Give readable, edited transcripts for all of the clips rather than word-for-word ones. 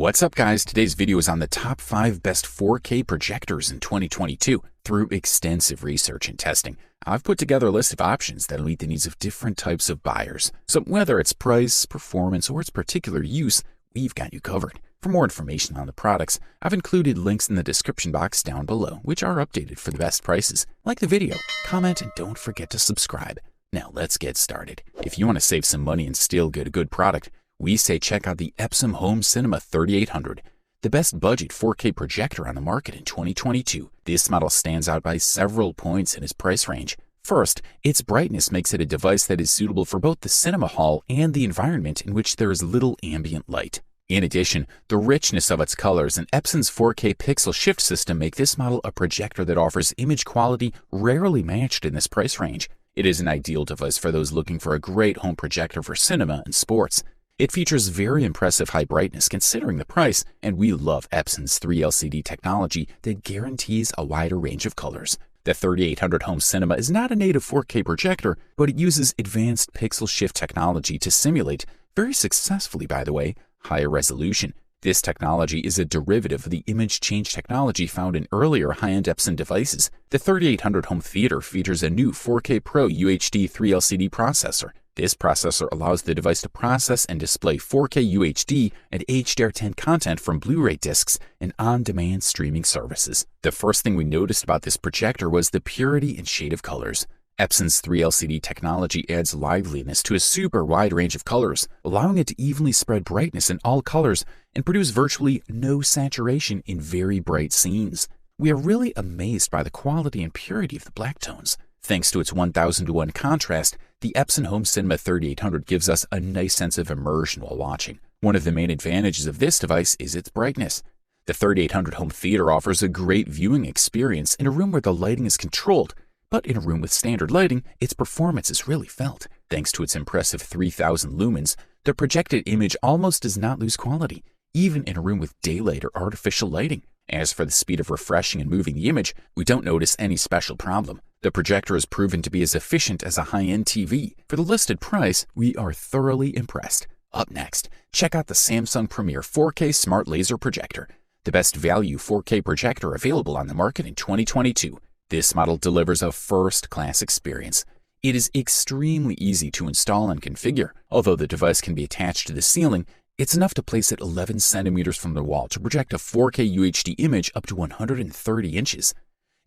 What's up, guys? Today's video is on the top 5 best 4K projectors in 2022. Through extensive research and testing, I've put together a list of options that'll meet the needs of different types of buyers. So whether it's price, performance, or its particular use, we've got you covered. For more information on the products, I've included links in the description box down below, which are updated for the best prices. Like the video, comment, and don't forget to subscribe. Now let's get started. If you want to save some money and still get a good product, we say check out the Epson Home Cinema 3800, the best budget 4K projector on the market in 2022. This model stands out by several points in its price range. First, its brightness makes it a device that is suitable for both the cinema hall and the environment in which there is little ambient light. In addition, the richness of its colors and Epson's 4K pixel shift system make this model a projector that offers image quality rarely matched in this price range. It is an ideal device for those looking for a great home projector for cinema and sports. It features very impressive high brightness considering the price, and we love Epson's 3LCD technology that guarantees a wider range of colors. The 3800 Home Cinema is not a native 4K projector, but it uses advanced pixel shift technology to simulate, very successfully by the way, higher resolution. This technology is a derivative of the image change technology found in earlier high-end Epson devices. The 3800 Home Theater features a new 4K PRO-UHD 3LCD processor. This processor allows the device to process and display 4K UHD and HDR10 content from Blu-ray discs and on-demand streaming services. The first thing we noticed about this projector was the purity and shade of colors. Epson's 3LCD technology adds liveliness to a super wide range of colors, allowing it to evenly spread brightness in all colors and produce virtually no saturation in very bright scenes. We are really amazed by the quality and purity of the black tones. Thanks to its 1000:1 contrast, the Epson Home Cinema 3800 gives us a nice sense of immersion while watching. One of the main advantages of this device is its brightness. The 3800 Home Theater offers a great viewing experience in a room where the lighting is controlled, but in a room with standard lighting, its performance is really felt. Thanks to its impressive 3000 lumens, the projected image almost does not lose quality, even in a room with daylight or artificial lighting. As for the speed of refreshing and moving the image, we don't notice any special problem. The projector is proven to be as efficient as a high-end TV. For the listed price, we are thoroughly impressed. Up next, check out the Samsung Premier 4K Smart Laser Projector, the best value 4K projector available on the market in 2022. This model delivers a first-class experience. It is extremely easy to install and configure. Although the device can be attached to the ceiling, it's enough to place it 11 centimeters from the wall to project a 4K UHD image up to 130 inches.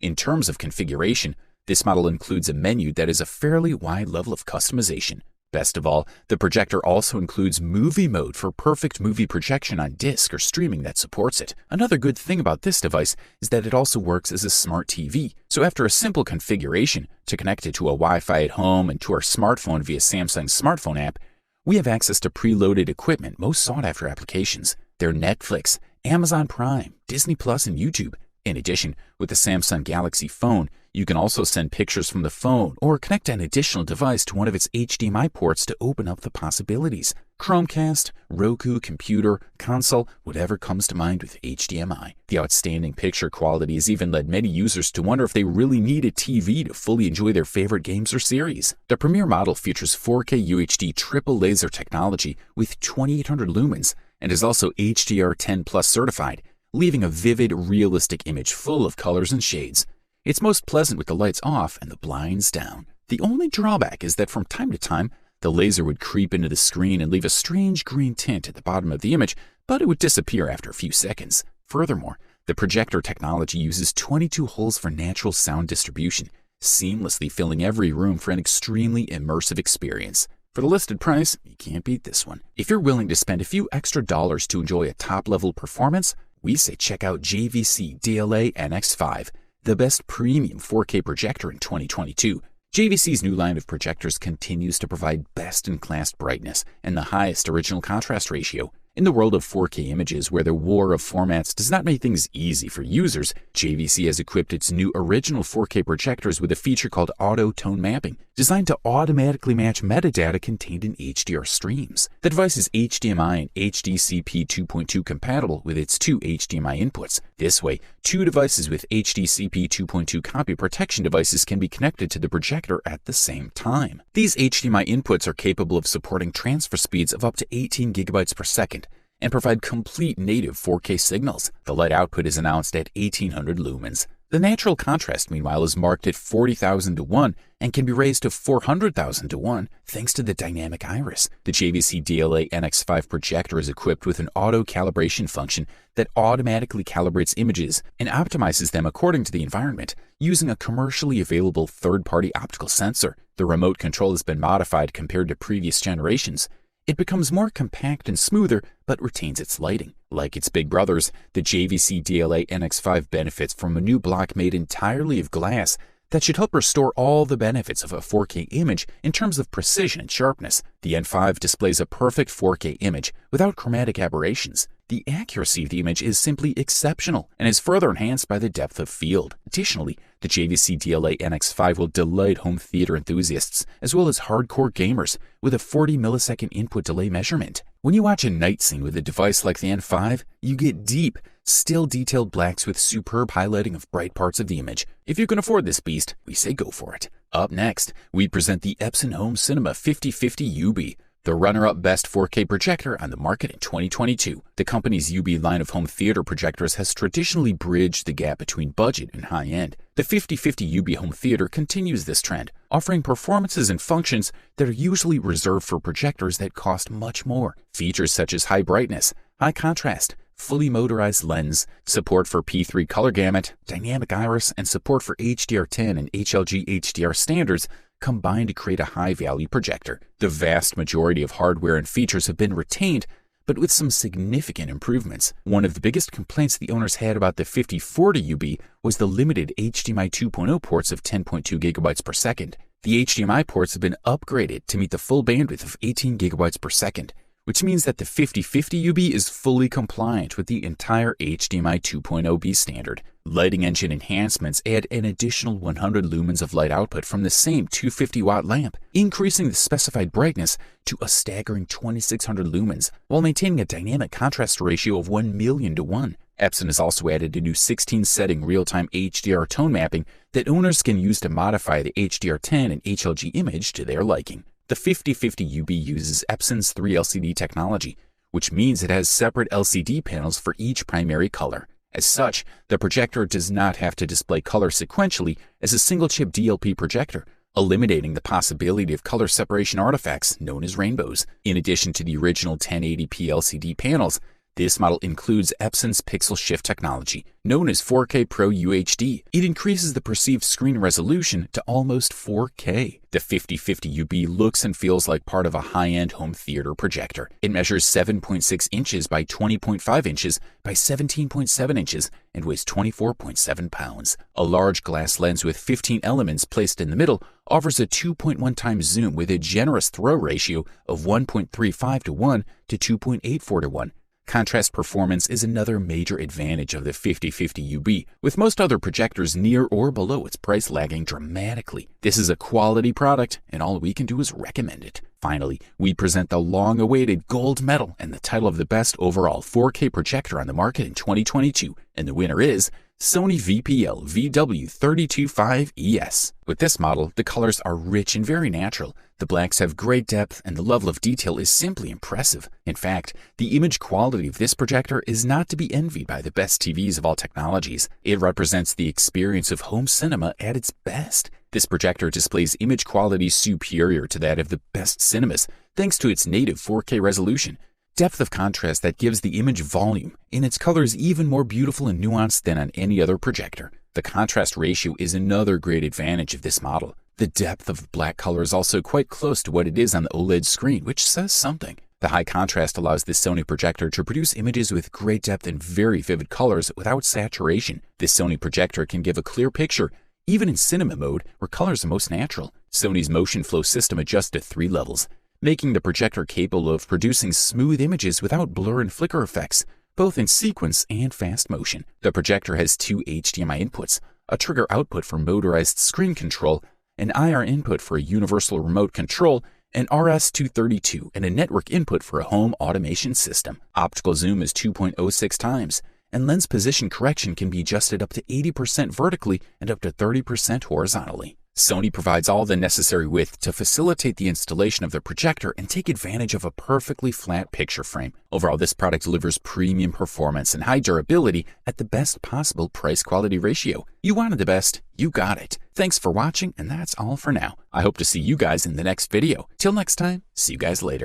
In terms of configuration, this model includes a menu that is a fairly wide level of customization. Best of all, the projector also includes movie mode for perfect movie projection on disc or streaming that supports it. Another good thing about this device is that it also works as a smart TV. So after a simple configuration to connect it to a Wi-Fi at home and to our smartphone via Samsung's smartphone app, we have access to preloaded equipment, most sought-after applications. They're Netflix, Amazon Prime, Disney Plus, and YouTube. In addition, with the Samsung Galaxy phone, you can also send pictures from the phone or connect an additional device to one of its HDMI ports to open up the possibilities. Chromecast, Roku, computer, console, whatever comes to mind with HDMI. The outstanding picture quality has even led many users to wonder if they really need a TV to fully enjoy their favorite games or series. The Premier model features 4K UHD triple laser technology with 2800 lumens and is also HDR10 Plus certified, leaving a vivid, realistic image full of colors and shades. It's most pleasant with the lights off and the blinds down. The only drawback is that from time to time, the laser would creep into the screen and leave a strange green tint at the bottom of the image, but it would disappear after a few seconds. Furthermore, the projector technology uses 22 holes for natural sound distribution, seamlessly filling every room for an extremely immersive experience. For the listed price, you can't beat this one. If you're willing to spend a few extra dollars to enjoy a top-level performance, we say check out JVC D-ILA NX5, the best premium 4K projector in 2022. JVC's new line of projectors continues to provide best-in-class brightness and the highest original contrast ratio. In the world of 4K images where the war of formats does not make things easy for users, JVC has equipped its new original 4K projectors with a feature called Auto Tone Mapping, designed to automatically match metadata contained in HDR streams. The device is HDMI and HDCP 2.2 compatible with its two HDMI inputs. This way, two devices with HDCP 2.2 copy protection devices can be connected to the projector at the same time. These HDMI inputs are capable of supporting transfer speeds of up to 18 gigabytes per second, and provide complete native 4K signals. The light output is announced at 1800 lumens. The natural contrast, meanwhile, is marked at 40,000 to 1 and can be raised to 400,000 to 1 thanks to the dynamic iris. The JVC D-ILA NX5 projector is equipped with an auto calibration function that automatically calibrates images and optimizes them according to the environment using a commercially available third-party optical sensor. The remote control has been modified compared to previous generations. It becomes more compact and smoother, but retains its lighting. Like its big brothers, the JVC D-ILA NX5 benefits from a new block made entirely of glass that should help restore all the benefits of a 4K image in terms of precision and sharpness. The N5 displays a perfect 4K image without chromatic aberrations. The accuracy of the image is simply exceptional and is further enhanced by the depth of field. Additionally, the JVC D-ILA NX5 will delight home theater enthusiasts as well as hardcore gamers with a 40 millisecond input delay measurement. When you watch a night scene with a device like the N5, you get deep, still detailed blacks with superb highlighting of bright parts of the image. If you can afford this beast, we say go for it. Up next, we present the Epson Home Cinema 5050 UB, the runner-up best 4K projector on the market in 2022. The company's UB line of home theater projectors has traditionally bridged the gap between budget and high-end. The 5050 UB home theater continues this trend, offering performances and functions that are usually reserved for projectors that cost much more. Features such as high brightness, high contrast, fully motorized lens, support for P3 color gamut, dynamic iris, and support for HDR10 and HLG HDR standards combine to create a high-value projector. The vast majority of hardware and features have been retained, but with some significant improvements. One of the biggest complaints the owners had about the 5040 UB was the limited HDMI 2.0 ports of 10.2 gigabytes per second. The HDMI ports have been upgraded to meet the full bandwidth of 18 gigabytes per second, which means that the 5050 UB is fully compliant with the entire HDMI 2.0B standard. Lighting engine enhancements add an additional 100 lumens of light output from the same 250-watt lamp, increasing the specified brightness to a staggering 2600 lumens while maintaining a dynamic contrast ratio of 1 million to 1. Epson has also added a new 16-setting real-time HDR tone mapping that owners can use to modify the HDR10 and HLG image to their liking. The 5050 UB uses Epson's 3LCD technology, which means it has separate LCD panels for each primary color. As such, the projector does not have to display color sequentially as a single-chip DLP projector, eliminating the possibility of color separation artifacts known as rainbows. In addition to the original 1080p LCD panels, this model includes Epson's Pixel Shift technology, known as 4K PRO-UHD. It increases the perceived screen resolution to almost 4K. The 5050 UB looks and feels like part of a high-end home theater projector. It measures 7.6 inches by 20.5 inches by 17.7 inches and weighs 24.7 pounds. A large glass lens with 15 elements placed in the middle offers a 2.1 times zoom with a generous throw ratio of 1.35 to 1 to 2.84 to 1. Contrast performance is another major advantage of the 5050 UB, with most other projectors near or below its price lagging dramatically. This is a quality product, and all we can do is recommend it. Finally, we present the long-awaited gold medal and the title of the best overall 4K projector on the market in 2022, and the winner is Sony VPL VW325ES. With this model, the colors are rich and very natural. The blacks have great depth and the level of detail is simply impressive. In fact, the image quality of this projector is not to be envied by the best TVs of all technologies. It represents the experience of home cinema at its best. This projector displays image quality superior to that of the best cinemas thanks to its native 4K resolution, depth of contrast that gives the image volume, and its colors even more beautiful and nuanced than on any other projector. The contrast ratio is another great advantage of this model. The depth of black color is also quite close to what it is on the OLED screen, which says something. The high contrast allows this Sony projector to produce images with great depth and very vivid colors without saturation. This Sony projector can give a clear picture, even in cinema mode where colors are most natural. Sony's motion flow system adjusts to 3 levels, making the projector capable of producing smooth images without blur and flicker effects, both in sequence and fast motion. The projector has 2 HDMI inputs, a trigger output for motorized screen control, an IR input for a universal remote control, an RS-232, and a network input for a home automation system. Optical zoom is 2.06 times, and lens position correction can be adjusted up to 80% vertically and up to 30% horizontally. Sony provides all the necessary width to facilitate the installation of their projector and take advantage of a perfectly flat picture frame. Overall, this product delivers premium performance and high durability at the best possible price-quality ratio. You wanted the best, you got it. Thanks for watching, and that's all for now. I hope to see you guys in the next video. Till next time, see you guys later.